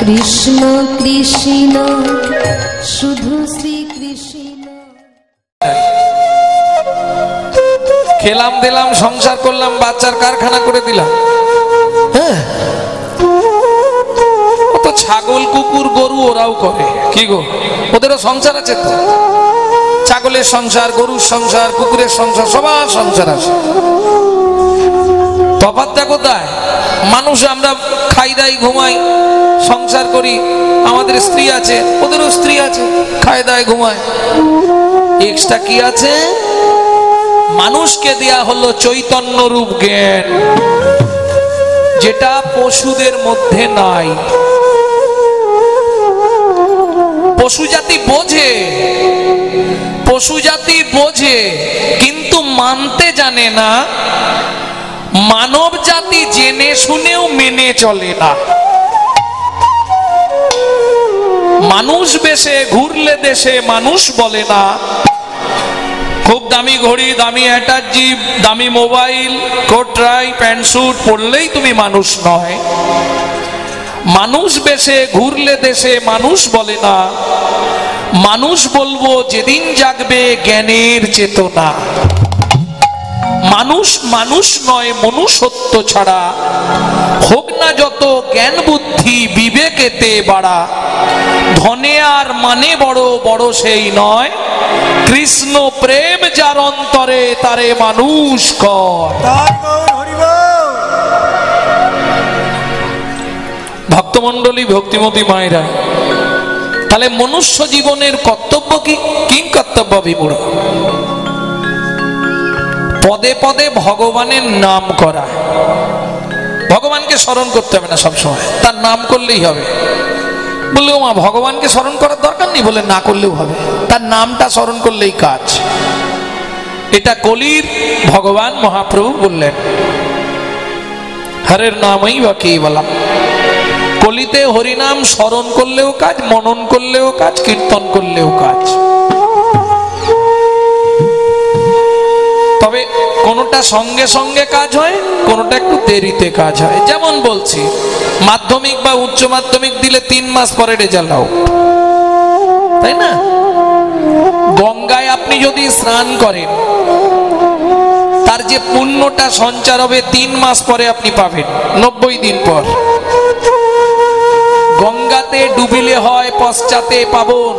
কৃষ্ণ কৃষ্ণ শুধু শ্রী কৃষ্ণ। খেলাম দিলাম, সংসার করলাম, বাচ্চার কারখানা করে দিলাম। হ্যাঁ, কত ছাগল কুকুর গরু ওরাও করে কি গো, ওদেরও সংসার আছে তো। ছাগলের সংসার, গরুর সংসার, কুকুরের সংসার, সবার সংসার আছে। তফাৎটা কোথায়? মানুষ আমরা খাই দাই ঘুমাই সংসার করি, আমাদের স্ত্রী আছে, ওদেরও স্ত্রী আছে, খাই দায় ঘুমায়। এক্সট্রা কি আছে? মানুষকে দেয়া হলো চৈতন্য রূপ জ্ঞান, যেটা পশুদের মধ্যে নাই। পশু জাতি বোঝে, পশু জাতি বোঝে কিন্তু মানতে জানে না। মানব জাতি জেনে শুনেও মেনে চলে না। মানুষ বেশে ঘুরলে দেশে মানুষ বলে না। খুব দামি ঘড়ি, দামি অ্যাটাচি, দামি mobile, coat tie, pant suit পরলেই তুমি মানুষ নয়। মানুষ বেশে ঘুরলে দেশে মানুষ বলে না। মানুষ বলবো যেদিন জাগবে জ্ঞানের চেতনা। মানুষ মানুষ নয় মনুষ্যত্ব ছাড়া, হোক না যত জ্ঞান বুদ্ধি বিবেকেতে বাড়া। ধনে আর মানে বড় বড় সেই নয়, কৃষ্ণ প্রেম যার অন্তরে তারে মানুষ কর। ভক্তমণ্ডলী, ভক্তিমতী মায়েরা, তাহলে মনুষ্য জীবনের কর্তব্য কি? কিং কর্তব্য বিমূঢ়? পদে পদে ভগবানের নাম করা। ভগবানকে স্মরণ করতে হবে না সবসময়, তার নাম করলেই হবে। বললে ও মা, ভগবানকে স্মরণ করার দরকার নেই? বলে না করলেও হবে, তার নামটা স্মরণ করলেই কাজ। এটা কলির ভগবান মহাপ্রভু বললেন, হরের নামই বা কেবলম। কলিতে হরিনাম স্মরণ করলেও কাজ, মনন করলেও কাজ, কীর্তন করলেও কাজ। তবে কোনটা সঙ্গে সঙ্গে কাজ হয়, কোনটা একটু দেরিতে কাজ হয়। যেমন বলছি, মাধ্যমিক বা উচ্চ মাধ্যমিক দিলে 3 মাস পরে রেজাল্ট আউট, তাই না? গঙ্গায় আপনি যদি স্নান করেন, তার যে পুণ্যটা সঞ্চার হবে 3 মাস পরে আপনি পাবেন, 90 দিন পর। গঙ্গাতে ডুবিলে হয় পশ্চাতে পাবন,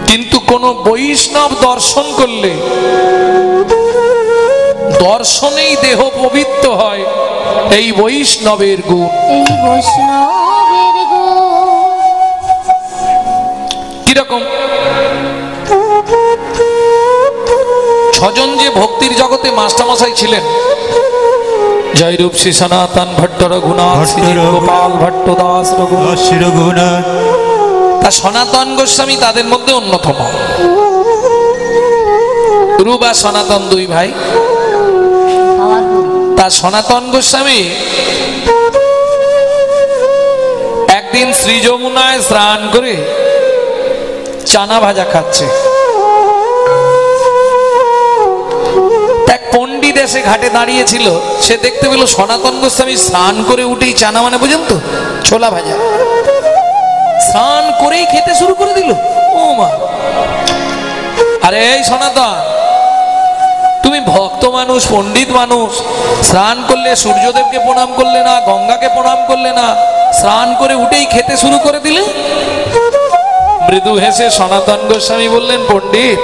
কিন্তু কোন বৈষ্ণব দর্শন করলে দর্শনেই দেহ পবিত্র হয়। এই বৈষ্ণবের গুণ, এই বৈষ্ণবের গুণ কিরকম? 6 জন যে ভক্তির জগতে মাস্টারমশাই ছিলেন, জয়রূপ শ্রী সনাতন ভট্ট রঘুনাথ, শ্রী গোপাল ভট্ট দাস রঘুনাথ, তা সনাতন গোস্বামী তাদের মধ্যে অন্যতম। রূপ আর সনাতন 2 ভাই। তা সনাতন গোস্বামী একদিন শ্রী যমুনায় স্নান করে চানা ভাজা খাচ্ছে। এক পণ্ডিত এসে ঘাটে দাঁড়িয়েছিল, সে দেখতে পেল সনাতন গোস্বামী স্নান করে উঠেই চানা, মানে বুঝেন তো, ছোলা ভাজা, স্নান করেই খেতে শুরু করে দিল। ও মা, আরে এই সনাতন, তুমি ভক্ত মানুষ, পণ্ডিত মানুষ, স্নান করলে সূর্যদেবকে প্রণাম করলে না, গঙ্গাকে প্রণাম করলে না, স্নান করে উঠেই খেতে শুরু করে দিলে। মৃদু হেসে সনাতন গোস্বামী বললেন, পণ্ডিত,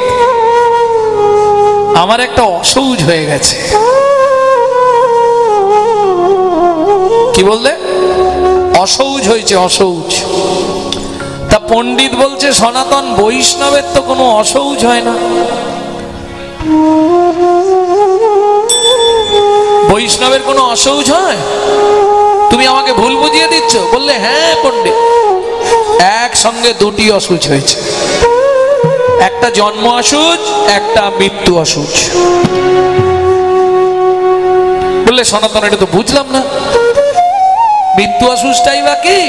আমার একটা অসৌচ হয়ে গেছে। কি বললে? অসৌচ হয়েছে, অসৌচ। তা পণ্ডিত বলছে, সনাতন, বৈষ্ণবের তো কোনো অসৌচ হয় না। বৈষ্ণবের কোনো অসৌচ হয়? তুমি আমাকে ভুল বুঝিয়ে দিচ্ছ। বললে, হ্যাঁ পণ্ডিত, একসঙ্গে 2টি অসুচ হয়েছে, একটা জন্ম অসুচ, একটা মৃত্যু অসুচ। বললে, সনাতন, এটা তো বুঝলাম না, মৃত্যু অসুচটাই বাকি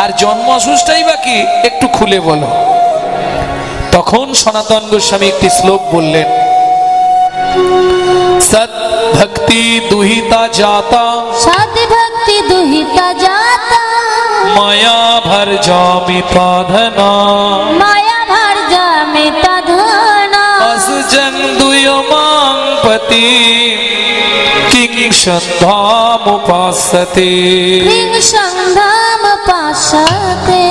আর জন্ম অসুচটাই বাকি, একটু খুলে বলো। তখন সনাতন গোস্বামী একটি শ্লোক বললেন, সৎ ভক্তি দুহিতা জাতা, সৎ ভক্তি দুহিতা জাতা, মায়া ভর জামিতা ধনা মায়া ভর জামিতা ধনা असुजन दुयमां पति किं सन्धाम उपासते কিং সন্ধাম পাশাতে।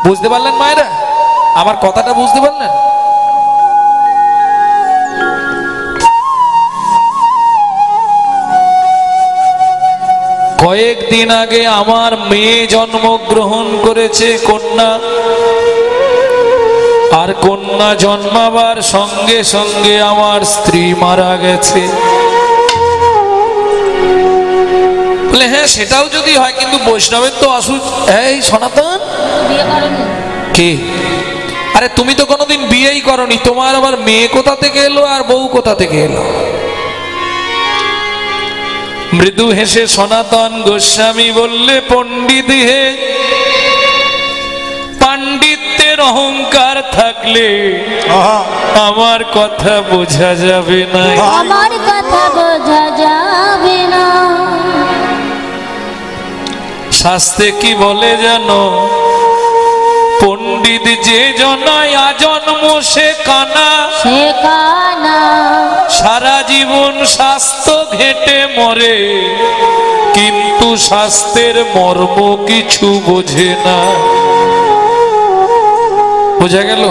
বুঝতে পারলেন মায়েরা? আমার কথাটা বুঝতে পারলেন? কয়েকদিন আগে আমার মেয়ে জন্মগ্রহণ করেছে, কন্যা। আর কন্যা জন্মাবার সঙ্গে সঙ্গে আমার স্ত্রী মারা গেছে। বলে হ্যাঁ সেটাও যদি হয়, কিন্তু বৈষ্ণবের তো অসুখ। এই সনাতন কে? আরে তুমি তো কোনোদিন বিয়েই করনি, তোমার আবার মেয়ে কোথা থেকে এলো আর বউ কোথা থেকে এলো? মৃদু হেসে সনাতন গোস্বামী বললে, পণ্ডিত হে, পাণ্ডিত্যের অহংকার থাকলে আমার কথা বোঝা যাবে না। আমার কথা বোঝা যাবে না। শাস্ত্রে কি বলে জানো? পণ্ডিত যে জনায় আজন্ম সে কানা, সে কানা সারা জীবন স্বাস্থ্য ঘেটে মরে, কিন্তু স্বাস্থ্যের মর্ম কিছু বোঝে না। বোঝা গেল?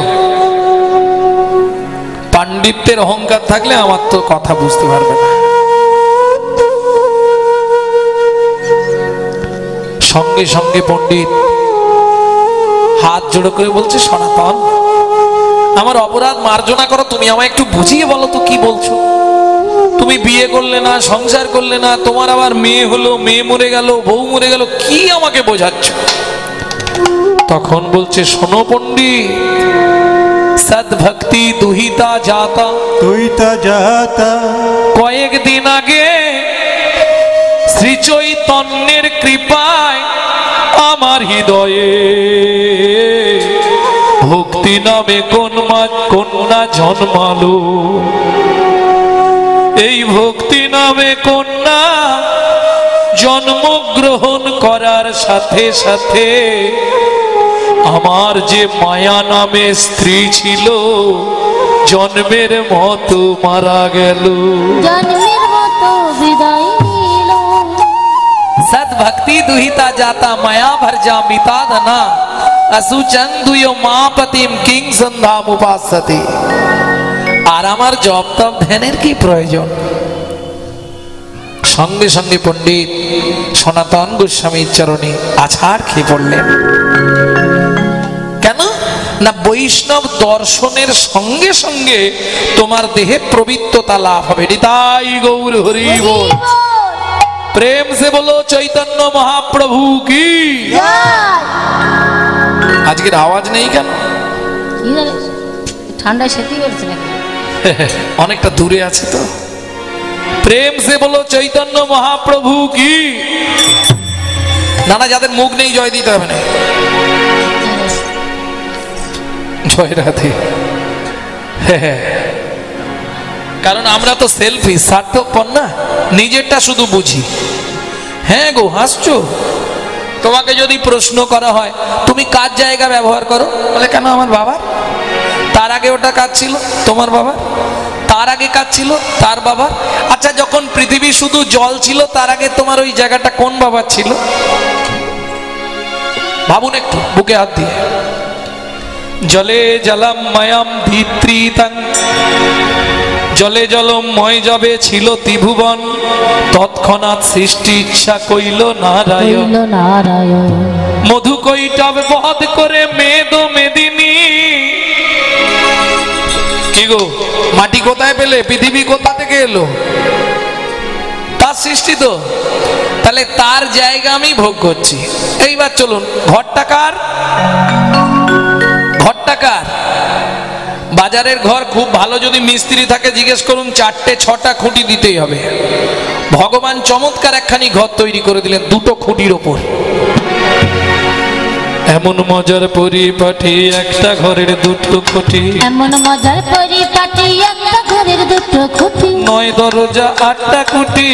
পাণ্ডিত্যের অহংকার থাকলে আমার তো কথা বুঝতে পারবে না। সঙ্গে সঙ্গে পণ্ডিত হাত জোড়ো করে বলছে, সনাতন আমার অপরাধ মার্জনা করো, তুমি আমায় একটু বুঝিয়ে বলো তো কি বলছো। তুমি বিয়ে করলে না, সংসার করলে না, তোমার আবার মেয়ে হলো, মেয়ে মরে গেল, বউ মরে গেল, কি আমাকে বোঝাচ্ছ? তখন বলছে, শোনো পণ্ডিত, সদ্ভক্তি দুহিতা যাতা, দুহিতা যাতা। কয়েকদিন আগে শ্রী চৈতন্যের কৃপায় আমার হৃদয়ে ভক্তি নামে কন্যা জন্মালো। এই ভক্তি নামে কন্যা জন্মগ্রহণ করার সাথে সাথে আমার যে মায়া নামে স্ত্রী ছিল জন্মের মতো মারা গেল। জন্মের মতো বিদায় নিল। सद्भक्ति दुहिता जाता माया भर जामिता धना असुचन दुयो मापतिम किंग संधाम उपासते। আর আমার জপ তপ ধ্যানের কি প্রয়োজন? সঙ্গে সঙ্গে পণ্ডিত সনাতন গোস্বামীর চরণে আছাড় খেয়ে পড়লেন। কেন না, বৈষ্ণব দর্শনের সঙ্গে সঙ্গে তোমার দেহে পবিত্রতা লাভ হবে। নিতাই গৌর হরি বল। प्रेम से बोलो चैतन्य महाप्रभु की। আজকের আওয়াজ নেই কেন? ঠান্ডায় সেটি করছে নাকি? অনেকটা দূরে আছে তো। প্রেম সে বলো চৈতন্য মহাপ্রভু কি। নানা যাদের মুখ নেই জয় দিতে হবে না। জয় রাধে। কারণ আমরা তো সেলফি স্বার্থপর না, নিজেরটা শুধু বুঝি। হ্যাঁ গো হাসছো? তোমাকে যদি প্রশ্ন করা হয় তুমি কার জায়গা ব্যবহার করো, বলে কেন আমার বাবার। তার আগে ওটা কাজ ছিল তোমার বাবার, তার আগে কাজ ছিল তার বাবার। আচ্ছা যখন পৃথিবী শুধু জল ছিল তার আগে তোমার ওই জায়গাটা কোন বাবার ছিল? ভাবুন একটু বুকে হাত দিয়ে। জলে জলম ময়ম ধিত্রিতং, জলে জলময় যাবে ছিল ত্রিভুবন, তৎক্ষণাৎ সৃষ্টি ইচ্ছা কইল নারায়ণ। মধু কৈটব বধ করে মেদ মেদিনী। কি গো মাটি কোথায় পেলে? পৃথিবী কোথা থেকে এলো? তার সৃষ্টি তো। তাহলে তার জায়গা আমি ভোগ করছি। এইবার চলুন, ঘরটা কার? ঘরটা কার? বাজারের ঘর খুব ভালো যদি মিস্ত্রি থাকে জিজ্ঞেস করুন, 4-6টা খুঁটি দিতেই হবে। ভগবান চমৎকার একখানি ঘর তৈরি করে দিলেন 2টো খুঁটির ওপর। এমন মজার পরিপাটি একটা ঘরের 2টো খুঁটি, এমন মজার পরিপাটি একটা ঘরের 2টো খুঁটি, 9 দরজা 8টা খুঁটি,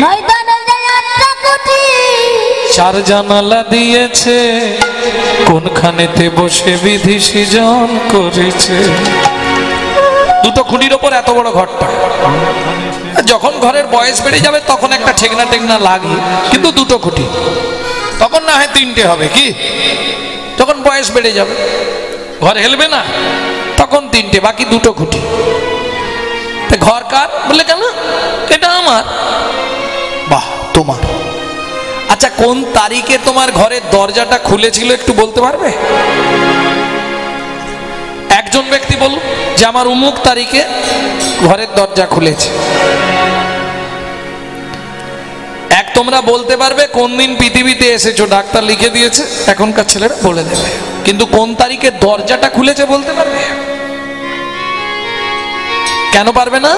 9 দরজা চার জানালা দিয়েছে, কোনখানেতে বসে বিধি সৃজন করেছে। দুটো খুঁটির ওপর এত বড় ঘরটা। যখন ঘরের বয়স বেড়ে যাবে তখন একটা ঠেকনা টেকনা লাগে, কিন্তু দুটো খুঁটি। তখন না হয় তিনটে হবে, কি যখন বয়স বেড়ে যাবে ঘর হেলবে না, তখন তিনটে, বাকি দুটো খুঁটি। ঘর কার বলে, কেন এটা আমার। বাহ, তোমার। আচ্ছা, কোন তারিখে তোমার ঘরের দরজাটা খুলেছিল একটু বলতে পারবে? একজন ব্যক্তি বলুন যে আমার অমুক তারিখে ঘরের দরজা খুলেছে। এক তোমরা বলতে পারবে কোন দিন পৃথিবীতে এসেছো, ডাক্তার লিখে দিয়েছে, এখনকার ছেলেরা বলে দেবে। কিন্তু কোন তারিখে দরজাটা খুলেছে বলতে পারবে? কেন পারবে না?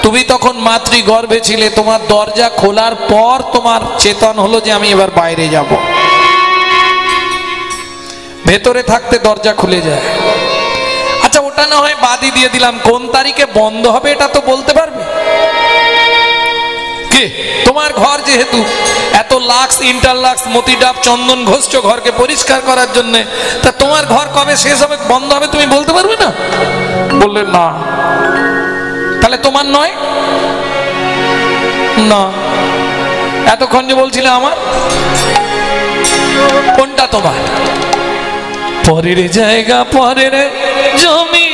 তুমি তখন মাতৃগর্ভে ছিলে, তোমার দরজা খোলার পর তোমার চেতন হলো যে আমি এবার বাইরে যাব। ভেতরে থাকতে দরজা খুলে যায়। আচ্ছা, ওটা না হয় বাদই দিয়ে দিলাম, কোন তারিখে বন্ধ হবে এটা তো বলতে পারবে? কে? তোমার ঘর যেহেতু এত লাক্স, ইন্টারলাক্স, মতিডাব, চন্দন ঘষছ ঘরকে পরিষ্কার করার জন্য, তা তোমার ঘর কবে শেষ হবে, বন্ধ হবে তুমি বলতে পারবে না? বললে না, তাহলে তোমার নয় না। এতক্ষণ যে বলছিলে আমার, কোনটা তোমার? পরের জায়গা পরের জমি,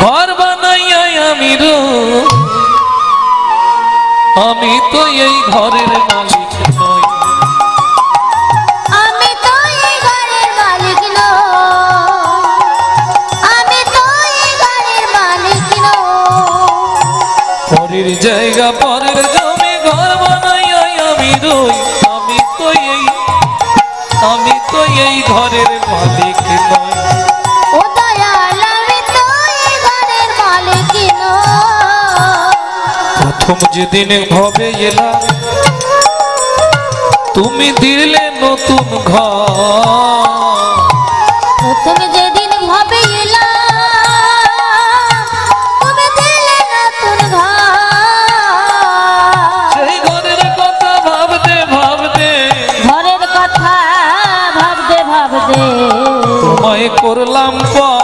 ঘর বানাইয়া আমি আমি তো এই ঘরের মালিক নই। আমি তো এই ঘরের মালিক নই, আমি তো এই ঘরের মালিক নই। পরের জায়গা পরের জমি, ঘর বানাইয়া আমি রই, আমি তো এই ঘরের মালিক নই। ও দয়াল, আমি তো এই ঘরের মালিক নই। প্রথম যেদিন ভবে এলাম, তুমি দিলে নতুন ঘর। তুমি যেদিন ভাবে এলাম, তুমি দিলে নতুন ঘর। সেই ঘরের কথা ভাবতে ভাবতে, ঘরের কথা ভাবতে ভাবতে তোমায় করলাম পর।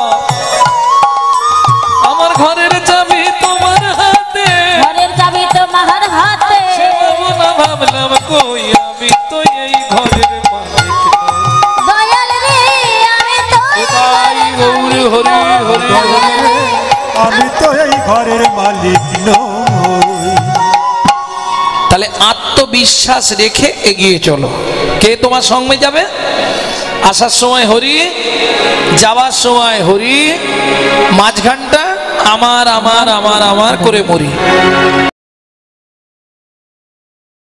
আমার ঘরের চাবি তোমার হাতে, ঘরের চাবি তোমার হাতে। না ভাবলাম কই, আমি তো এই ঘরের মালিক নই। দয়াল রে, আমি তো এই তাই গৌর হরি হরি হরি। আমি তো এই ঘরের মালিক নই। তাহলে আত্মবিশ্বাস রেখে এগিয়ে চলো। কে তোমার সঙ্গে যাবে? আসার সময় হরি, যাওয়ার সময় হরি, মাঝখানটা আমার আমার আমার আমার করে মরি।